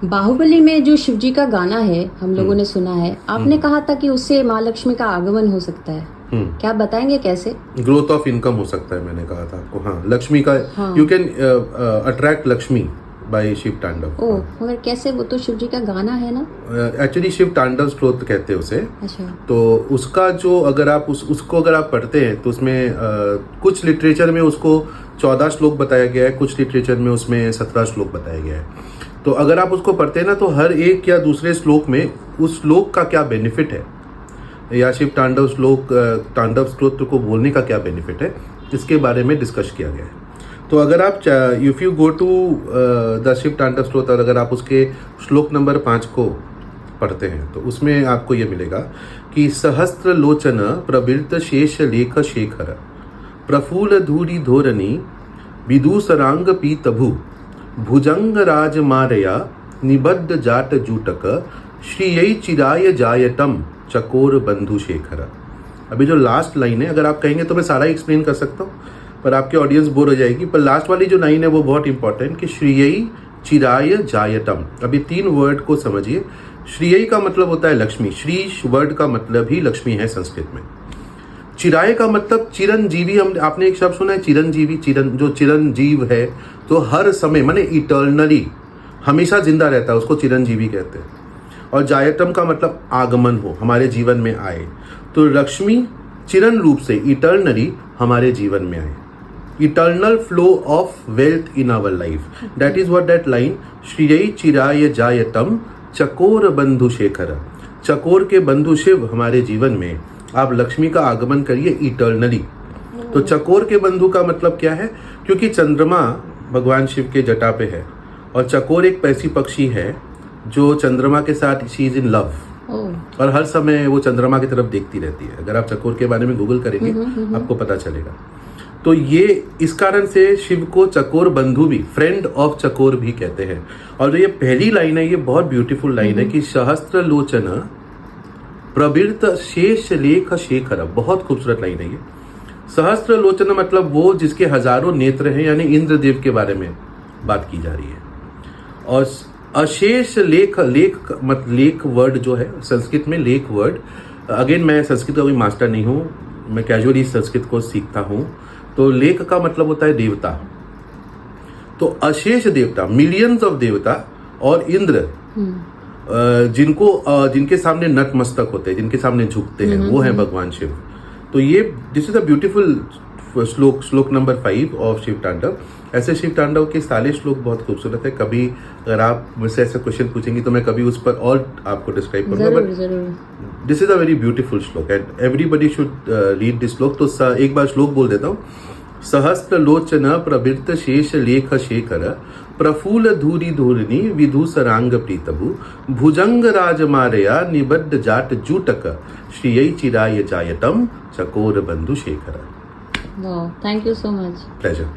बाहुबली में जो शिव जी का गाना है हम लोगों ने सुना है, आपने कहा था कि उससे माँ लक्ष्मी का आगमन हो सकता है। क्या आप बताएंगे कैसे? ग्रोथ ऑफ इनकम हो सकता है, मैंने कहा था आपको। हाँ, लक्ष्मी का you can attract Lakshmi by Shiv Tandav. Oh, मगर कैसे? वो तो शिव जी का गाना है ना। एक्चुअली शिव तांडव स्तोत्र कहते हैं उसे। अच्छा। तो उसका जो अगर आप उसको अगर आप पढ़ते हैं तो उसमें कुछ लिटरेचर में उसको 14 श्लोक बताया गया है, कुछ लिटरेचर में उसमें 17 श्लोक बताया गया है। तो अगर आप उसको पढ़ते हैं ना तो हर एक या दूसरे श्लोक में उस श्लोक का क्या बेनिफिट है या शिव तांडव तांडव स्तोत्र को बोलने का क्या बेनिफिट है, इसके बारे में डिस्कस किया गया है। तो अगर आप if you go to the Shiv Tandav Stotra, अगर आप उसके श्लोक नंबर 5 को पढ़ते हैं तो उसमें आपको ये मिलेगा कि सहस्त्र लोचन प्रवृत्त शेष लेख शेखर प्रफुल्ल धूरी धोरणी विदूसरांग पीतभु भुजंग राज मारया निबद्ध जाट जूटक श्रीय चिराय जायतम चकोर बंधु शेखर। अभी जो लास्ट लाइन है, अगर आप कहेंगे तो मैं सारा एक्सप्लेन कर सकता हूँ, पर आपकी ऑडियंस बोर हो जाएगी। पर लास्ट वाली जो लाइन है वो बहुत इंपॉर्टेंट कि श्रीय चिराय जायतम। अभी 3 वर्ड को समझिए। श्रीय का मतलब होता है लक्ष्मी, श्री वर्ड का मतलब ही लक्ष्मी है संस्कृत में। चिराय का मतलब चिरंजीवी। आपने एक शब्द सुना है चिरंजीवी, जो चिरंजीव है तो हर समय माने इटर्नली, हमेशा जिंदा रहता है, उसको चिरंजीवी कहते हैं। और जायतम का मतलब आगमन हो, हमारे जीवन में आए। तो लक्ष्मी चिरन रूप से इटर्नली हमारे जीवन में आए, eternal flow of wealth in our life. That is what that line, श्रीय चिराय जायतम चकोर बंधु शेखर। चकोर के बंधु शिव हमारे जीवन में, आप लक्ष्मी का आगमन करिए इटर्नली। तो चकोर के बंधु का मतलब क्या है? क्योंकि चंद्रमा भगवान शिव के जटा पे है और चकोर एक ऐसी पक्षी है जो चंद्रमा के साथ शी इज इन लव और हर समय वो चंद्रमा की तरफ देखती रहती है। अगर आप चकोर के बारे में गूगल करेंगे आपको पता चलेगा। तो ये इस कारण से शिव को चकोर बंधु भी, फ्रेंड ऑफ चकोर भी कहते हैं। और जो ये पहली लाइन है ये बहुत ब्यूटीफुल लाइन है कि सहस्त्र लोचन प्रवृत्त शेष लेख शेखर। बहुत खूबसूरत लाइन है ये। सहस्त्र लोचन मतलब वो जिसके हजारों नेत्र हैं, यानी इंद्रदेव के बारे में बात की जा रही है। और अशेष लेख, लेख वर्ड जो है संस्कृत में, लेख वर्ड, अगेन मैं संस्कृत का कोई मास्टर नहीं हूँ, मैं कैजुअली संस्कृत को सीखता हूँ। तो लेख का मतलब होता है देवता। तो अशेष देवता, मिलियंस ऑफ देवता और इंद्र जिनके सामने नतमस्तक होते हैं, जिनके सामने झुकते हैं, वो है भगवान शिव। तो ये दिस इज अ ब्यूटीफुल श्लोक नंबर 5 ऑफ शिव तांडव। ऐसे शिव तांडव के सारे श्लोक बहुत खूबसूरत है। कभी अगर आप मुझसे ऐसे क्वेश्चन पूछेंगे तो मैं कभी उस पर और आपको डिस्क्राइब करूंगा, but this is a very beautiful shlok and everybody should read this shlok. तो एक बार श्लोक बोल देता हूँ। सहस्त्र लोचन प्रवृत्त शेष लेख शेखर प्रफुल्ल धूरी धूरिणी विधूसरांग प्रीतभु भुजंग राज मारया निबद्ध जाट जूटक श्रीय चिराय जायतम चकोर बंधु Shekhar. Wow, thank you so much. Pleasure.